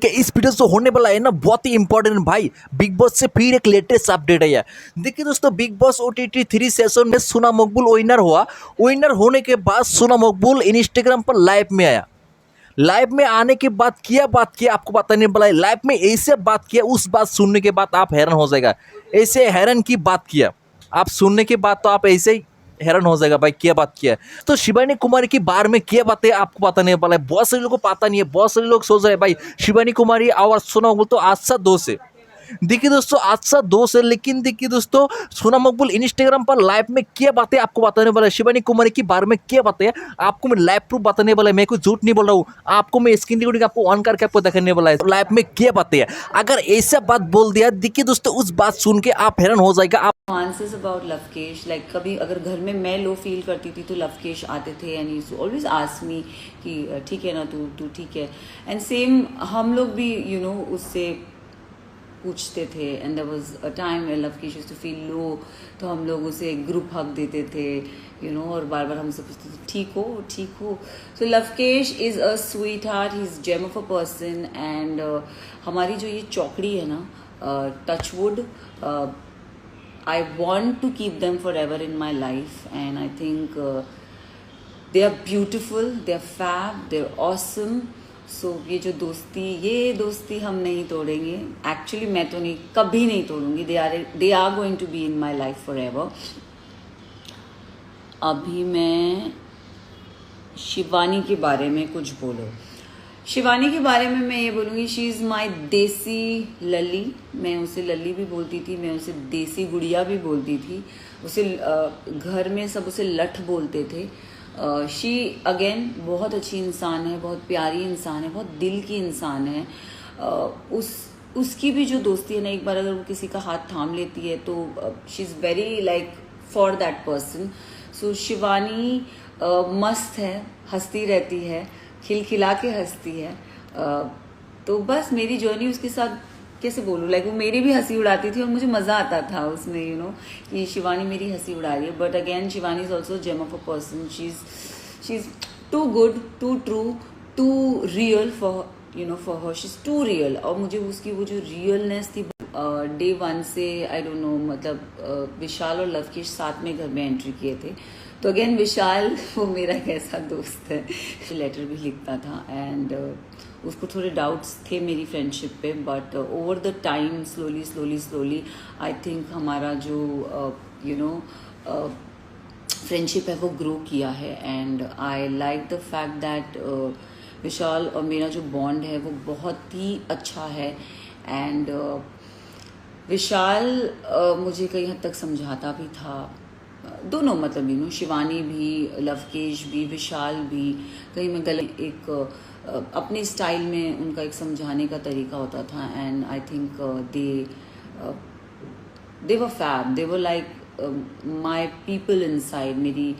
कि इस वीडियो से होने वाला है ना बहुत ही इंपॉर्टेंट भाई। बिग बॉस से फिर एक लेटेस्ट अपडेट है। देखिए दोस्तों, बिग बॉस ओटीटी 3 सेशन में सोना मकबूल विनर हुआ। विनर होने के बाद सोना मकबूल इंस्टाग्राम पर लाइव में आया। लाइव में आने के बाद बात किया आपको पता नहीं पड़ा। लाइव में ऐसे बात किया, उस बात सुनने के बाद आप हैरान हो जाएगा। ऐसे हैरान की बात किया, आप सुनने के बाद तो आप ऐसे ही हैरान हो जाएगा भाई क्या बात किया है। तो शिवानी कुमारी की बारे में क्या बात है आपको पता नहीं पड़ा है। बहुत सारे लोगों को पता नहीं है, बहुत सारे लोग सोच रहे हैं भाई शिवानी कुमारी और सोना मकबूल तो आज सा दोस्त है। देखिए दोस्तों, आज सा दोस्त है, लेकिन देखिए दोस्तों सोना मकबूल इंस्टाग्राम पर लाइव में क्या बातें आपको बताने वाला है, शिवानी कुमारी के बारे में क्या बातें हैं आपको मैं लाइव प्रूफ बताने वाला है। मैं कोई झूठ नहीं बोल रहा हूँ, आपको मैं स्क्रीन रिकॉर्डिंग आपको ऑन करके आपको दिखाने वाला है लाइव में क्या बातें हैं। अगर ऐसा बात बोल दिया, देखिए दोस्तों उस बात सुन के आप हैरान हो जाएगा। आप आंसर्स अबाउट लवकेश, लाइक कभी अगर घर में मैं लो फील करती थी तो लवकेश आते थे and he always ask me कि ठीक है ना, तू तू ठीक है। एंड सेम हम लोग भी उससे पूछते थे। And there was a time when Luvkesh used to feel low, तो हम लोग उसे ग्रुप हग देते थे और बार बार हमसे पूछते थे ठीक हो ठीक हो। So Lovkesh is a sweetheart, he is gem of a person. And हमारी जो ये चौकड़ी है ना, touchwood, I want to keep them forever in my life, and I think they are beautiful, they are fab, they are awesome. So ये दोस्ती हम नहीं तोड़ेंगे। Actually मैं तो नहीं, कभी नहीं तोड़ूंगी। They are going to be in my life forever. अभी मैं शिवानी के बारे में कुछ बोलो। शिवानी के बारे में मैं ये बोलूँगी, शी इज़ माई देसी लली। मैं उसे लली भी बोलती थी, मैं उसे देसी गुड़िया भी बोलती थी। उसे घर में सब उसे लठ बोलते थे। शी अगेन बहुत अच्छी इंसान है, बहुत प्यारी इंसान है, बहुत दिल की इंसान है। उसकी भी जो दोस्ती है ना, एक बार अगर वो किसी का हाथ थाम लेती है तो she is very like for that person. So Shivani मस्त है, हंसती रहती है, खिलखिला के हंसती है। तो बस मेरी जर्नी उसके साथ कैसे बोलूँ, लाइक वो मेरी भी हंसी उड़ाती थी और मुझे मज़ा आता था उसमें कि शिवानी मेरी हंसी उड़ा रही है। But again Shivani is also gem of a person. She is too good, too true, too real for her. She is too real. और मुझे उसकी वो जो रियलनेस थी डे वन से, आई डोंट नो, मतलब विशाल और लवकेश साथ में घर में एंट्री किए थे। तो अगेन विशाल वो मेरा एक ऐसा दोस्त है, लेटर भी लिखता था। एंड उसको थोड़े डाउट्स थे मेरी फ्रेंडशिप पे, but over the time slowly I think हमारा जो फ्रेंडशिप है वो ग्रो किया है। And I like the fact that Vishal और मेरा जो बॉन्ड है वो बहुत ही अच्छा है। एंड विशाल मुझे कई हद तक समझाता भी था, दोनों, मतलब शिवानी भी, लवकेश भी, विशाल भी। कहीं मैं गलत एक अपने स्टाइल में उनका एक समझाने का तरीका होता था। And I think they were fab, they were like my people inside. मेरी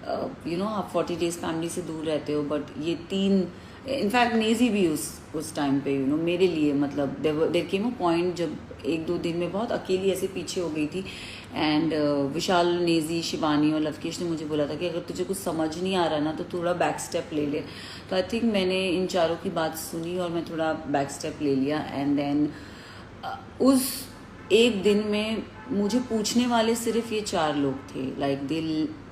आप 40 डेज फैमिली से दूर रहते हो, बट ये तीन, इनफैक्ट नेजी भी उस टाइम पे मेरे लिए, मतलब देयर केम अ पॉइंट जब एक दो दिन में बहुत अकेली ऐसे पीछे हो गई थी। एंड विशाल, नेजी, शिवानी और लवकेश ने मुझे बोला था कि अगर तुझे कुछ समझ नहीं आ रहा ना तो थोड़ा बैक स्टेप ले ले। तो आई थिंक मैंने इन चारों की बात सुनी और मैं थोड़ा बैक स्टेप ले लिया। एंड देन उस एक दिन में मुझे पूछने वाले सिर्फ ये 4 लोग थे। लाइक दे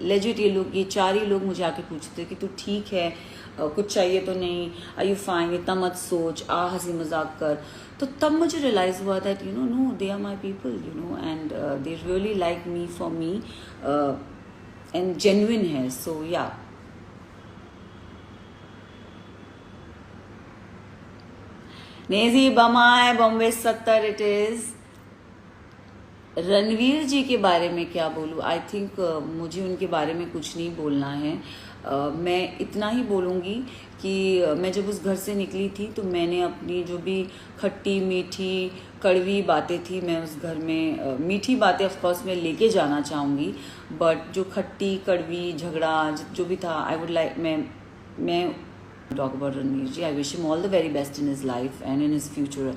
लेजिट, ये 4 ही लोग मुझे आके पूछते कि तू ठीक है, कुछ चाहिए तो नहीं, आर यू फाइन, इतना मत सोच, हंसी मजाक कर। तो तब मुझे रियलाइज हुआ that no, they are my people, and they really like me for me, and genuine है। सो या नेजी बमाए बॉम्बे 70 इट इज। रणवीर जी के बारे में क्या बोलूँ, आई थिंक मुझे उनके बारे में कुछ नहीं बोलना है। मैं इतना ही बोलूँगी कि मैं जब उस घर से निकली थी तो मैंने अपनी जो भी खट्टी मीठी कड़वी बातें थी, मैं उस घर में मीठी बातें ऑफकोर्स मैं लेके जाना चाहूँगी, बट जो खट्टी कड़वी झगड़ा जो भी था, आई वुड लाइक, मैं talk about Ranveer ji. I wish him all the very best in his life and in his future,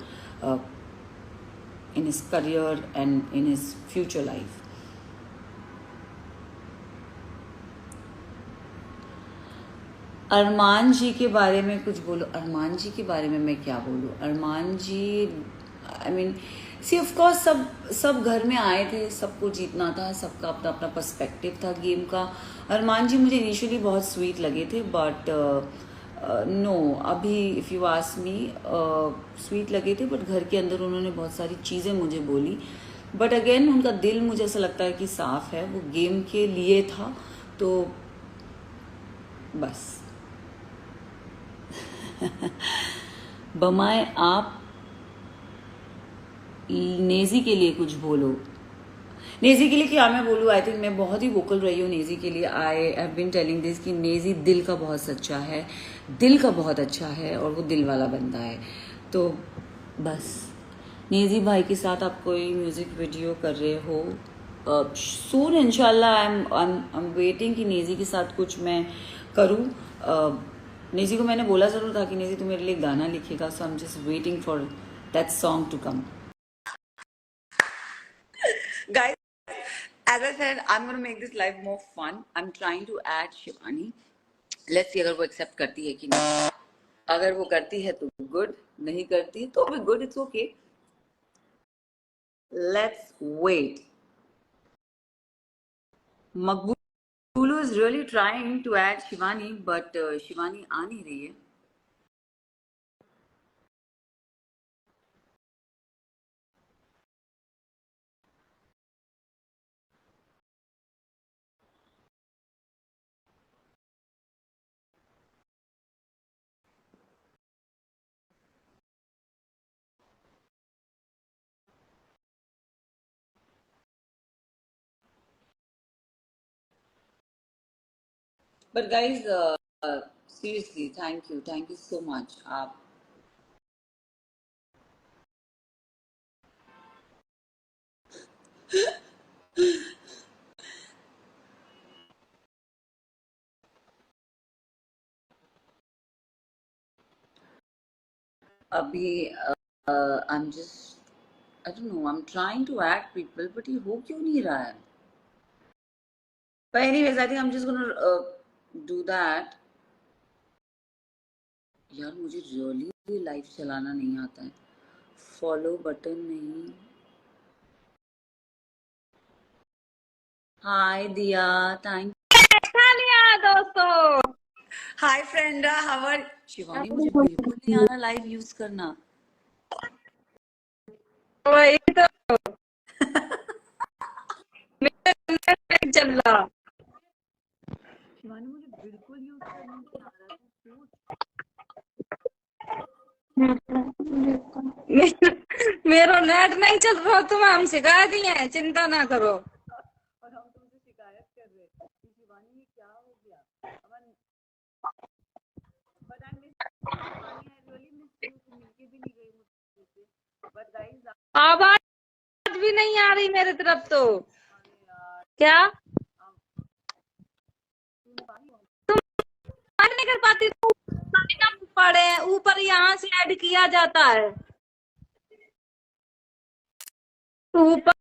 in his career and in his future life. अरमान जी के बारे में कुछ बोलो। अरमान जी के बारे में मैं क्या बोलूँ? Arman ji, I mean, see of course सब घर में आए थे, सबको जीतना था, सबका अपना अपना पर्सपेक्टिव था गेम का। अरमान जी मुझे इनिशियली बहुत स्वीट लगे थे, बट नो, अभी if you ask me, sweet लगे थे, बट घर के अंदर उन्होंने बहुत सारी चीज़ें मुझे बोली। बट अगेन उनका दिल मुझे ऐसा लगता है कि साफ है, वो गेम के लिए था, तो बस। बमाए आप नेजी के लिए कुछ बोलो। नेजी के लिए क्या मैं बोलूँ? आई थिंक मैं बहुत ही वोकल रही हूँ नेजी के लिए। I have been telling this कि नेजी दिल का बहुत सच्चा है, दिल का बहुत अच्छा है, और वो दिल वाला बंदा है। तो बस, नेजी भाई के साथ आप कोई म्यूजिक वीडियो कर रहे हो सून इंशाल्लाह। आई एम वेटिंग कि नेजी के साथ कुछ मैं करूँ। नेजी को मैंने बोला जरूर था कि नेजी तू मेरे लिए गाना लिखेगा, so I am just waiting for that song to come. Guys, as I said, I'm going to make this live more fun. I'm trying to add Shivani. Let's see अगर वो accept करती है कि नहीं। अगर वो करती है तो good, नहीं करती है तो भी good, it's okay. Let's wait. Makbulu is really trying to add Shivani, but Shivani आ नहीं रही है। But guys, seriously, thank you so much. आप अभी I'm just, I don't know, I'm trying to add people, but ये हो क्यों नहीं रहा है? But anyways, I think I'm just gonna do that. यार मुझे रियली लाइव चलाना नहीं आता है, फॉलो बटन नहीं। हाय दिया, थैंक। लिया दोस्तों। हाय फ्रेंडा, हाउ आर? शिवानी मुझे बिल्कुल नहीं आ रहा लाइव यूज करना। वही तो मेरा इंटरनेट नहीं चल रहा। शिवानी मुझे बिल्कुल यूज करना नहीं आ रहा, तो मेरा नेट नहीं चल रहा, तुम हम सिखा दिए, चिंता ना करो। और हम तुमसे शिकायत कर रहे कि शिवानी ये क्या हो गया। Aman, but I miss Shivani, I really miss you, तुम मिलके भी नहीं गई मुझसे। बट गाइस, आवाज भी नहीं आ रही मेरी तरफ तो। क्या बात नहीं कर पाती? पड़े ऊपर यहाँ से ऐड किया जाता है ऊपर।